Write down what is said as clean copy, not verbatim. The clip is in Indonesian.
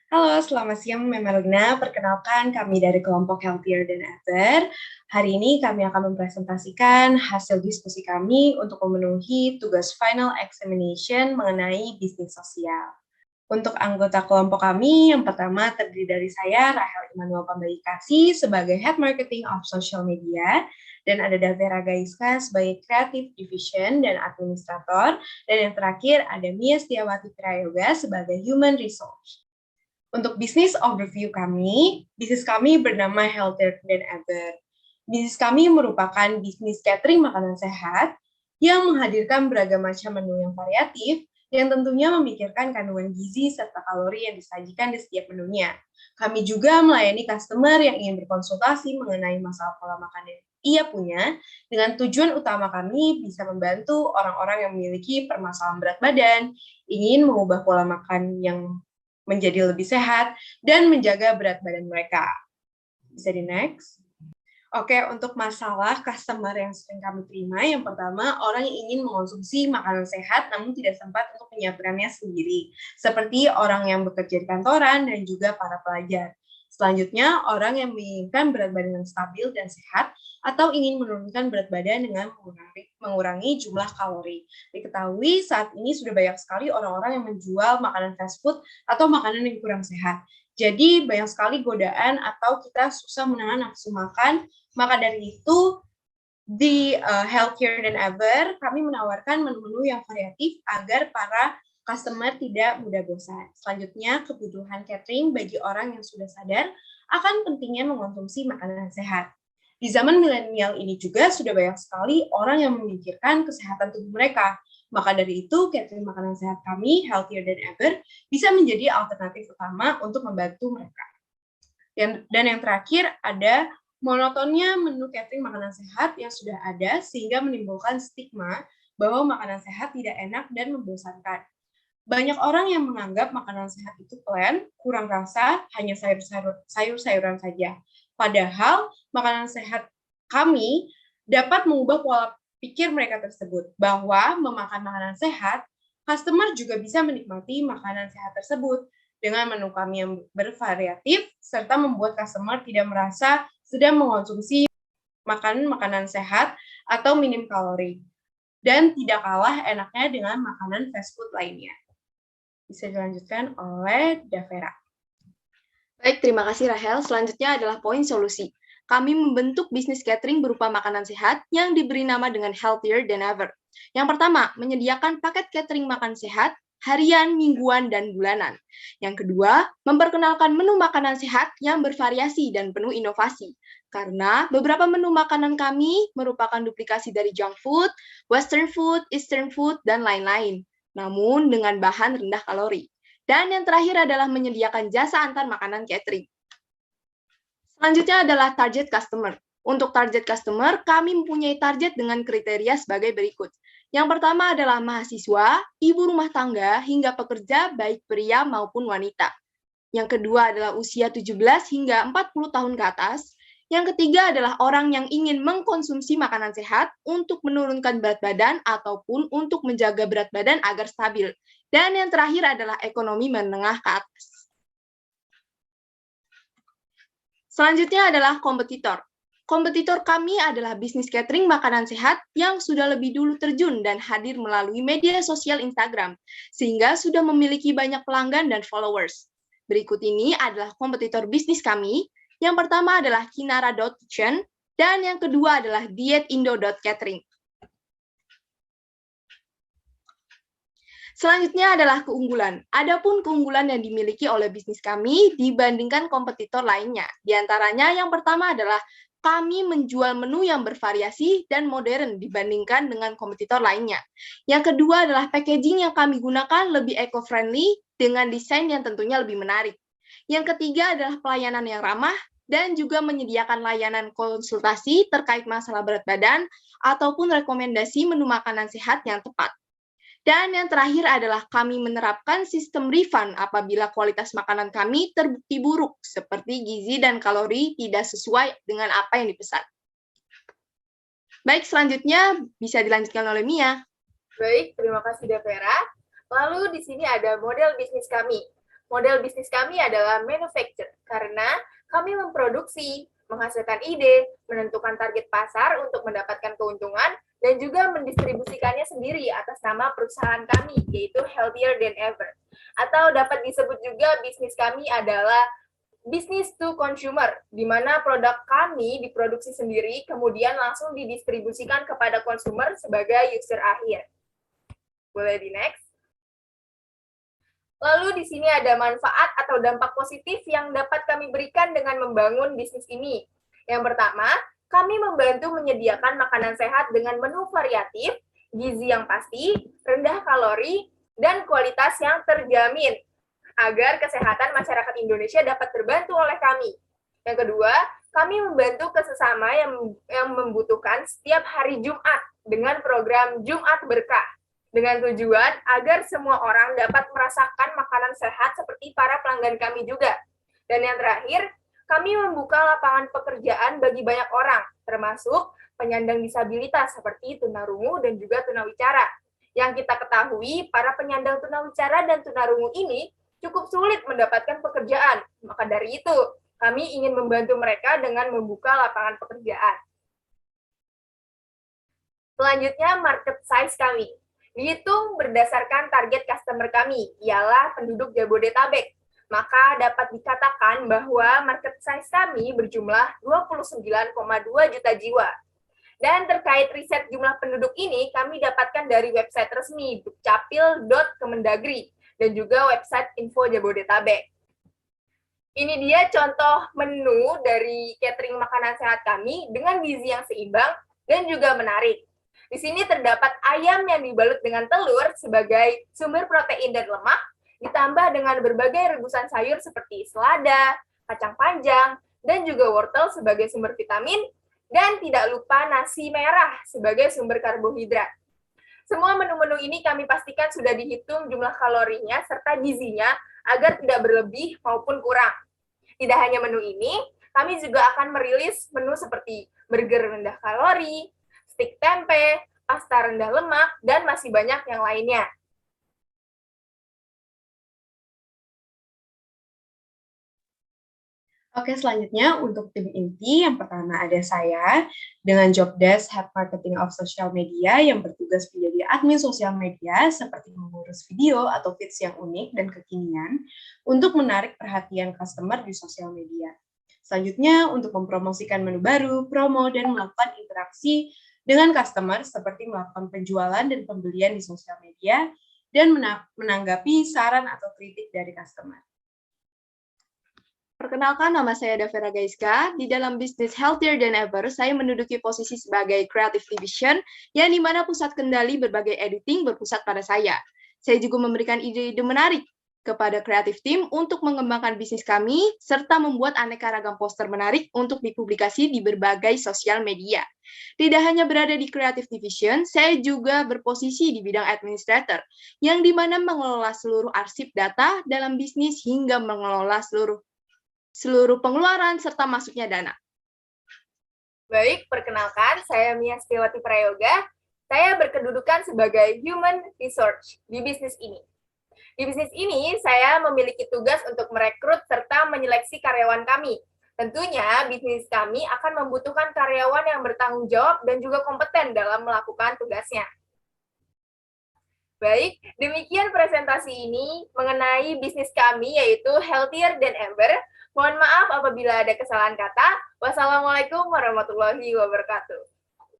Halo, selamat siang Memelina. Perkenalkan kami dari kelompok Healthier Than Ever. Hari ini kami akan mempresentasikan hasil diskusi kami untuk memenuhi tugas final examination mengenai bisnis sosial. Untuk anggota kelompok kami, yang pertama terdiri dari saya, Rahel Immanuel Pambaikasi, sebagai Head Marketing of Social Media, dan ada Davera Gaiska sebagai Creative Division dan Administrator, dan yang terakhir ada Mia Setiawati Prayoga sebagai Human Resource. Untuk bisnis overview kami, bisnis kami bernama Healthier Than Ever. Bisnis kami merupakan bisnis catering makanan sehat yang menghadirkan beragam macam menu yang variatif yang tentunya memikirkan kandungan gizi serta kalori yang disajikan di setiap menunya. Kami juga melayani customer yang ingin berkonsultasi mengenai masalah pola makan yang ia punya, dengan tujuan utama kami bisa membantu orang-orang yang memiliki permasalahan berat badan, ingin mengubah pola makan yang menjadi lebih sehat, dan menjaga berat badan mereka. Bisa di next. Oke, untuk masalah customer yang sering kami terima, yang pertama, orang yang ingin mengonsumsi makanan sehat namun tidak sempat untuk menyiapkannya sendiri, seperti orang yang bekerja di kantoran dan juga para pelajar. Selanjutnya, orang yang menginginkan berat badan yang stabil dan sehat atau ingin menurunkan berat badan dengan mengurangi jumlah kalori. Diketahui saat ini sudah banyak sekali orang-orang yang menjual makanan fast food atau makanan yang kurang sehat. Jadi banyak sekali godaan atau kita susah menahan nafsu makan. Maka dari itu di Healthier Than Ever kami menawarkan menu-menu yang variatif agar para customer tidak mudah bosan. Selanjutnya, kebutuhan catering bagi orang yang sudah sadar akan pentingnya mengonsumsi makanan sehat. Di zaman milenial ini juga sudah banyak sekali orang yang memikirkan kesehatan tubuh mereka. Maka dari itu, catering makanan sehat kami, Healthier Than Ever, bisa menjadi alternatif utama untuk membantu mereka. Dan yang terakhir ada monotonnya menu catering makanan sehat yang sudah ada sehingga menimbulkan stigma bahwa makanan sehat tidak enak dan membosankan. Banyak orang yang menganggap makanan sehat itu plain, kurang rasa, hanya sayur-sayuran saja. Padahal makanan sehat kami dapat mengubah pola pikir mereka tersebut, bahwa memakan makanan sehat, customer juga bisa menikmati makanan sehat tersebut dengan menu kami yang bervariatif, serta membuat customer tidak merasa sedang mengonsumsi makanan sehat atau minim kalori, dan tidak kalah enaknya dengan makanan fast food lainnya. Bisa dilanjutkan oleh Davera. Baik, terima kasih Rahel. Selanjutnya adalah poin solusi. Kami membentuk bisnis catering berupa makanan sehat yang diberi nama dengan Healthier Than Ever. Yang pertama, menyediakan paket catering makan sehat harian, mingguan, dan bulanan. Yang kedua, memperkenalkan menu makanan sehat yang bervariasi dan penuh inovasi. Karena beberapa menu makanan kami merupakan duplikasi dari junk food, western food, eastern food, dan lain-lain. Namun dengan bahan rendah kalori. Dan yang terakhir adalah menyediakan jasa antar makanan catering. Selanjutnya adalah target customer. Untuk target customer, kami mempunyai target dengan kriteria sebagai berikut. Yang pertama adalah mahasiswa, ibu rumah tangga, hingga pekerja baik pria maupun wanita. Yang kedua adalah usia 17 hingga 40 tahun ke atas. Yang ketiga adalah orang yang ingin mengkonsumsi makanan sehat untuk menurunkan berat badan ataupun untuk menjaga berat badan agar stabil. Dan yang terakhir adalah ekonomi menengah ke atas. Selanjutnya adalah kompetitor. Kompetitor kami adalah bisnis catering makanan sehat yang sudah lebih dulu terjun dan hadir melalui media sosial Instagram, sehingga sudah memiliki banyak pelanggan dan followers. Berikut ini adalah kompetitor bisnis kami. Yang pertama adalah Kinara.kitchen, dan yang kedua adalah Dietindo.catering. Selanjutnya adalah keunggulan. Adapun keunggulan yang dimiliki oleh bisnis kami dibandingkan kompetitor lainnya. Di antaranya yang pertama adalah kami menjual menu yang bervariasi dan modern dibandingkan dengan kompetitor lainnya. Yang kedua adalah packaging yang kami gunakan lebih eco-friendly dengan desain yang tentunya lebih menarik. Yang ketiga adalah pelayanan yang ramah dan juga menyediakan layanan konsultasi terkait masalah berat badan ataupun rekomendasi menu makanan sehat yang tepat. Dan yang terakhir adalah kami menerapkan sistem refund apabila kualitas makanan kami terbukti buruk, seperti gizi dan kalori tidak sesuai dengan apa yang dipesan. Baik, selanjutnya bisa dilanjutkan oleh Mia. Baik, terima kasih Davera. Lalu di sini ada model bisnis kami. Model bisnis kami adalah manufacture, karena kami memproduksi, menghasilkan ide, menentukan target pasar untuk mendapatkan keuntungan, dan juga mendistribusikannya sendiri atas nama perusahaan kami, yaitu Healthier Than Ever. Atau dapat disebut juga bisnis kami adalah business to consumer, di mana produk kami diproduksi sendiri, kemudian langsung didistribusikan kepada konsumer sebagai user akhir. Boleh di next? Lalu di sini ada manfaat atau dampak positif yang dapat kami berikan dengan membangun bisnis ini. Yang pertama, kami membantu menyediakan makanan sehat dengan menu variatif, gizi yang pasti, rendah kalori, dan kualitas yang terjamin, agar kesehatan masyarakat Indonesia dapat terbantu oleh kami. Yang kedua, kami membantu kesesama yang membutuhkan setiap hari Jumat dengan program Jumat Berkah, dengan tujuan agar semua orang dapat merasakan makanan sehat seperti para pelanggan kami juga. Dan yang terakhir, kami membuka lapangan pekerjaan bagi banyak orang, termasuk penyandang disabilitas seperti tunarungu dan juga tunawicara. Yang kita ketahui, para penyandang tunawicara dan tunarungu ini cukup sulit mendapatkan pekerjaan. Maka dari itu, kami ingin membantu mereka dengan membuka lapangan pekerjaan. Selanjutnya, market size kami. Dihitung berdasarkan target customer kami, ialah penduduk Jabodetabek. Maka dapat dikatakan bahwa market size kami berjumlah 29,2 juta jiwa. Dan terkait riset jumlah penduduk ini, kami dapatkan dari website resmi dukcapil.kemendagri dan juga website Info Jabodetabek. Ini dia contoh menu dari catering makanan sehat kami dengan gizi yang seimbang dan juga menarik. Di sini terdapat ayam yang dibalut dengan telur sebagai sumber protein dan lemak, ditambah dengan berbagai rebusan sayur seperti selada, kacang panjang, dan juga wortel sebagai sumber vitamin, dan tidak lupa nasi merah sebagai sumber karbohidrat. Semua menu-menu ini kami pastikan sudah dihitung jumlah kalorinya serta gizinya agar tidak berlebih maupun kurang. Tidak hanya menu ini, kami juga akan merilis menu seperti burger rendah kalori, stik tempe, pasta rendah lemak, dan masih banyak yang lainnya. Oke, selanjutnya untuk tim inti, yang pertama ada saya dengan job desk Head Marketing of Social Media yang bertugas menjadi admin sosial media seperti mengurus video atau feeds yang unik dan kekinian untuk menarik perhatian customer di sosial media. Selanjutnya untuk mempromosikan menu baru, promo, dan melakukan interaksi dengan customer seperti melakukan penjualan dan pembelian di sosial media dan menanggapi saran atau kritik dari customer. Perkenalkan, nama saya Davera Gaiska. Di dalam bisnis Healthier Than Ever, saya menduduki posisi sebagai Creative Division, yang di mana pusat kendali berbagai editing berpusat pada saya. Saya juga memberikan ide-ide menarik kepada Creative Team untuk mengembangkan bisnis kami, serta membuat aneka ragam poster menarik untuk dipublikasi di berbagai sosial media. Tidak hanya berada di Creative Division, saya juga berposisi di bidang administrator, yang di mana mengelola seluruh arsip data dalam bisnis hingga mengelola seluruh pengeluaran serta masuknya dana. Baik, perkenalkan, saya Mia Setiawati Prayoga. Saya berkedudukan sebagai Human Resource di bisnis ini. Di bisnis ini, saya memiliki tugas untuk merekrut serta menyeleksi karyawan kami. Tentunya, bisnis kami akan membutuhkan karyawan yang bertanggung jawab dan juga kompeten dalam melakukan tugasnya. Baik, demikian presentasi ini mengenai bisnis kami, yaitu Healthier Than Ever. Mohon maaf apabila ada kesalahan kata. Wassalamualaikum warahmatullahi wabarakatuh.